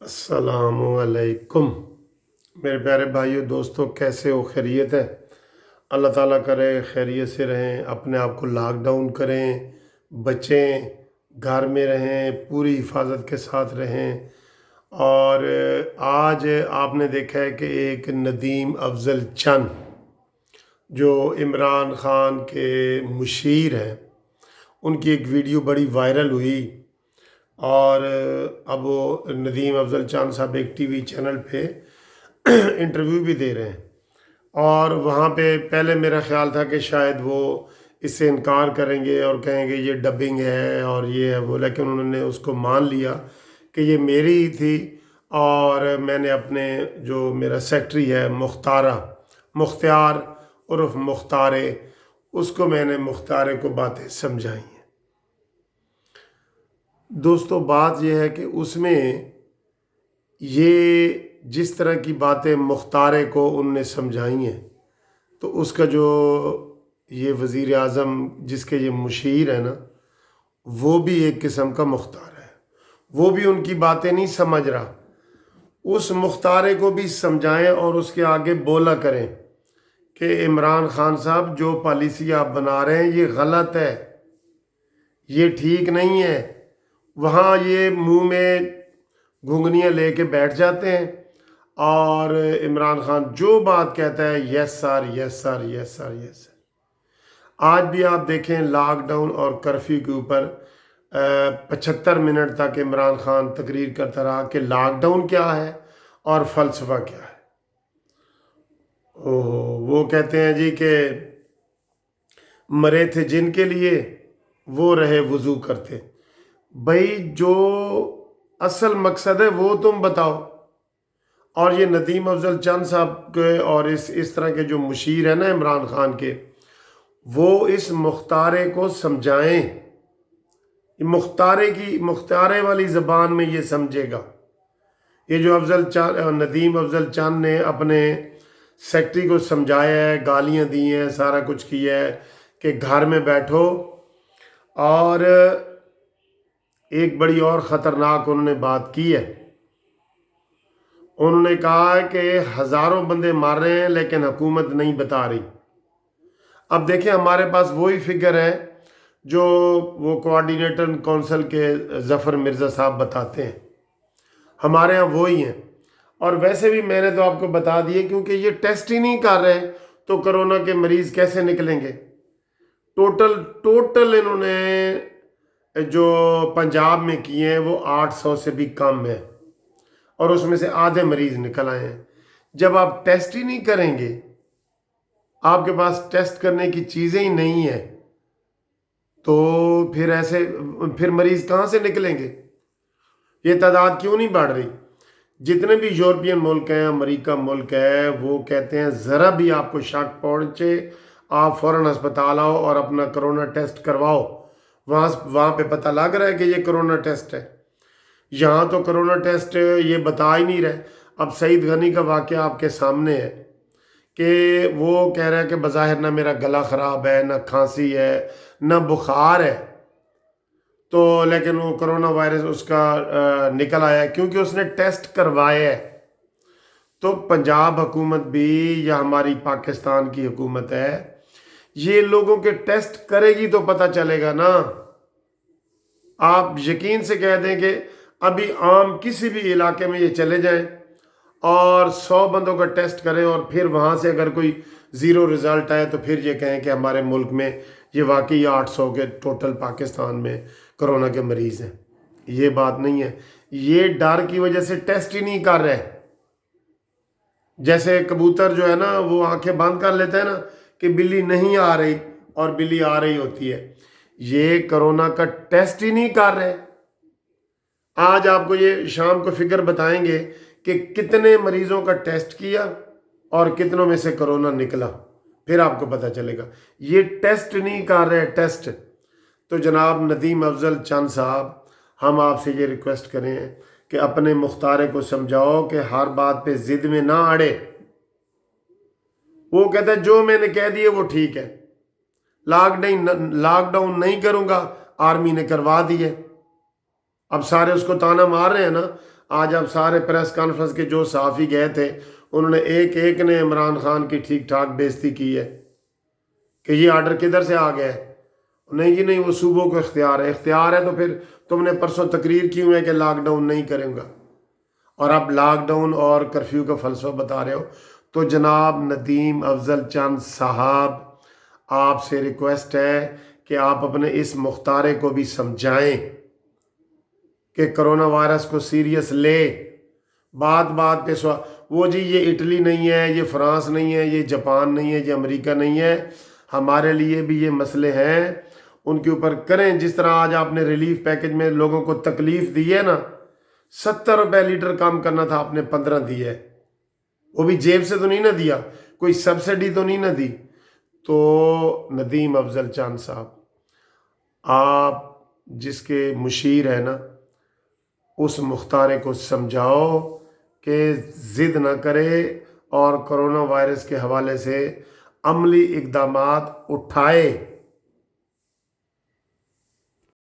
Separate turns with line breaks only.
अस्सलामुअलैकुम मेरे प्यारे भाइयों दोस्तों, कैसे हो? खैरियत है? अल्लाह ताला करे खैरियत से रहें, अपने आप को लॉकडाउन करें, बचें, घर में रहें, पूरी हिफाजत के साथ रहें। और आज आपने देखा है कि एक नदीम अफजल चंद जो इमरान खान के मुशीर हैं, उनकी एक वीडियो बड़ी वायरल हुई। और अब वो नदीम अफजल चांद साहब एक टीवी चैनल पे इंटरव्यू भी दे रहे हैं। और वहाँ पे पहले मेरा ख्याल था कि शायद वो इससे इनकार करेंगे और कहेंगे ये डबिंग है और ये है वो, लेकिन उन्होंने उसको मान लिया कि ये मेरी ही थी। और मैंने अपने जो मेरा सेक्रेटरी है मुख्तार उर्फ मुख्तारे, उसको मैंने मुख्तारे को बातें समझाई हैं। दोस्तों, बात यह है कि उसमें ये जिस तरह की बातें मुख्तारे को उनने समझाई हैं, तो उसका जो ये वज़ीर आज़म जिसके ये मुशीर है ना, वो भी एक किस्म का मुख्तार है। वो भी उनकी बातें नहीं समझ रहा। उस मुख्तारे को भी समझाएं और उसके आगे बोला करें कि इमरान खान साहब, जो पॉलिसी आप बना रहे हैं ये गलत है, ये ठीक नहीं है। वहाँ ये मुंह में घुंघनियाँ लेके बैठ जाते हैं और इमरान खान जो बात कहता है yes sir yes sir yes sir yes sir. आज भी आप देखें, लॉकडाउन और कर्फ्यू के ऊपर 75 मिनट तक इमरान खान तकरीर करता रहा कि लॉकडाउन क्या है और फ़लसफ़ा क्या है। ओह, वो कहते हैं जी कि मरे थे जिनके लिए वो रहे वज़ू करते। भाई, जो असल मकसद है वो तुम बताओ। और ये नदीम अफजल चंद साहब के और इस तरह के जो मुशीर है ना इमरान खान के, वो इस मुख्तारे को समझाएं। मुख्तारे वाली ज़बान में ये समझेगा। ये जो नदीम अफजल चंद ने अपने सेक्रेटरी को समझाया है, गालियाँ दी हैं, सारा कुछ किया है कि घर में बैठो। और एक बड़ी और ख़तरनाक उन्होंने बात की है। उन्होंने कहा है कि हज़ारों बंदे मार रहे हैं लेकिन हुकूमत नहीं बता रही। अब देखें, हमारे पास वही फिगर है जो वो कोऑर्डिनेटर काउंसिल के ज़फ़र मिर्ज़ा साहब बताते हैं। हमारे यहाँ वही हैं। और वैसे भी मैंने तो आपको बता दिए, क्योंकि ये टेस्ट ही नहीं कर रहे तो कोरोना के मरीज़ कैसे निकलेंगे। टोटल इन्होंने जो पंजाब में किए हैं वो 800 से भी कम है, और उसमें से आधे मरीज निकल आए हैं। जब आप टेस्ट ही नहीं करेंगे, आपके पास टेस्ट करने की चीज़ें ही नहीं है, तो फिर मरीज कहाँ से निकलेंगे? ये तादाद क्यों नहीं बढ़ रही? जितने भी यूरोपियन मुल्क हैं, अमेरिका मुल्क है, वो कहते हैं ज़रा भी आपको शक पहुँचे आप फ़ौरन अस्पताल आओ और अपना कोरोना टेस्ट करवाओ। वहाँ पे पता लग रहा है कि ये कोरोना टेस्ट है। यहाँ तो कोरोना टेस्ट ये बता ही नहीं रहे। अब सईद गनी का वाक़या आपके सामने है कि वो कह रहा है कि बज़ाहिर ना मेरा गला ख़राब है, ना खांसी है, ना बुखार है, तो लेकिन वो कोरोना वायरस उसका निकल आया है क्योंकि उसने टेस्ट करवाया है। तो पंजाब हुकूमत भी या हमारी पाकिस्तान की हुकूमत है, ये लोगों के टेस्ट करेगी तो पता चलेगा ना। आप यकीन से कह दें कि अभी आम किसी भी इलाके में ये चले जाएं और 100 बंदों का टेस्ट करें और फिर वहाँ से अगर कोई ज़ीरो रिज़ल्ट आए तो फिर ये कहें कि हमारे मुल्क में ये वाकई 800 के टोटल पाकिस्तान में कोरोना के मरीज़ हैं। ये बात नहीं है। ये डर की वजह से टेस्ट ही नहीं कर रहे। जैसे कबूतर जो है ना, वो आंखें बंद कर लेते हैं ना कि बिल्ली नहीं आ रही, और बिल्ली आ रही होती है। ये कोरोना का टेस्ट ही नहीं कर रहे। आज आपको ये शाम को फिगर बताएंगे कि कितने मरीजों का टेस्ट किया और कितनों में से कोरोना निकला, फिर आपको पता चलेगा। ये टेस्ट नहीं कर रहे, टेस्ट। तो जनाब नदीम अफजल चंद साहब, हम आपसे ये रिक्वेस्ट करें कि अपने मुख्तारे को समझाओ कि हर बात पे जिद में ना अड़े। वो कहता है जो मैंने कह दिए वो ठीक है, लॉकडाउन नहीं करूंगा, आर्मी ने करवा दिए। अब सारे उसको ताना मार रहे हैं ना। آج اب سارے پریس کانفرنس کے جو صحافی گئے تھے انہوں نے ایک ایک نے عمران خان کی ٹھیک ٹھاک بےزتی کی ہے کہ یہ آرڈر کدھر سے آ گیا ہے۔ نہیں جی نہیں، وہ صوبوں کو اختیار ہے، اختیار ہے تو پھر تم نے پرسوں تقریر کی ہوئی ہے کہ لاک ڈاؤن نہیں کروں گا، اور اب لاک ڈاؤن اور کرفیو کا فلسفہ بتا رہے ہو۔ تو جناب ندیم افضل چند صاحب، آپ سے ریکویسٹ ہے کہ آپ اپنے اس مختارے کو بھی سمجھائیں کہ کرونا وائرس کو سیریس لے۔ بات بات پہ وہ جی یہ اٹلی نہیں ہے، یہ فرانس نہیں ہے، یہ جاپان نہیں ہے، یہ امریکہ نہیں ہے، ہمارے لیے بھی یہ مسئلے ہیں، ان کے اوپر کریں۔ جس طرح آج آپ نے ریلیف پیکج میں لوگوں کو تکلیف دی ہے نا، 70 روپے لیٹر کام کرنا تھا، آپ نے 15 دی ہے، وہ بھی جیب سے تو نہیں نہ دیا، کوئی سبسڈی تو نہیں نہ دی۔ تو ندیم افضل چاند صاحب، آپ جس کے مشیر ہیں نا، اس مختارے کو سمجھاؤ کہ ضد نہ کرے اور کرونا وائرس کے حوالے سے عملی اقدامات اٹھائے۔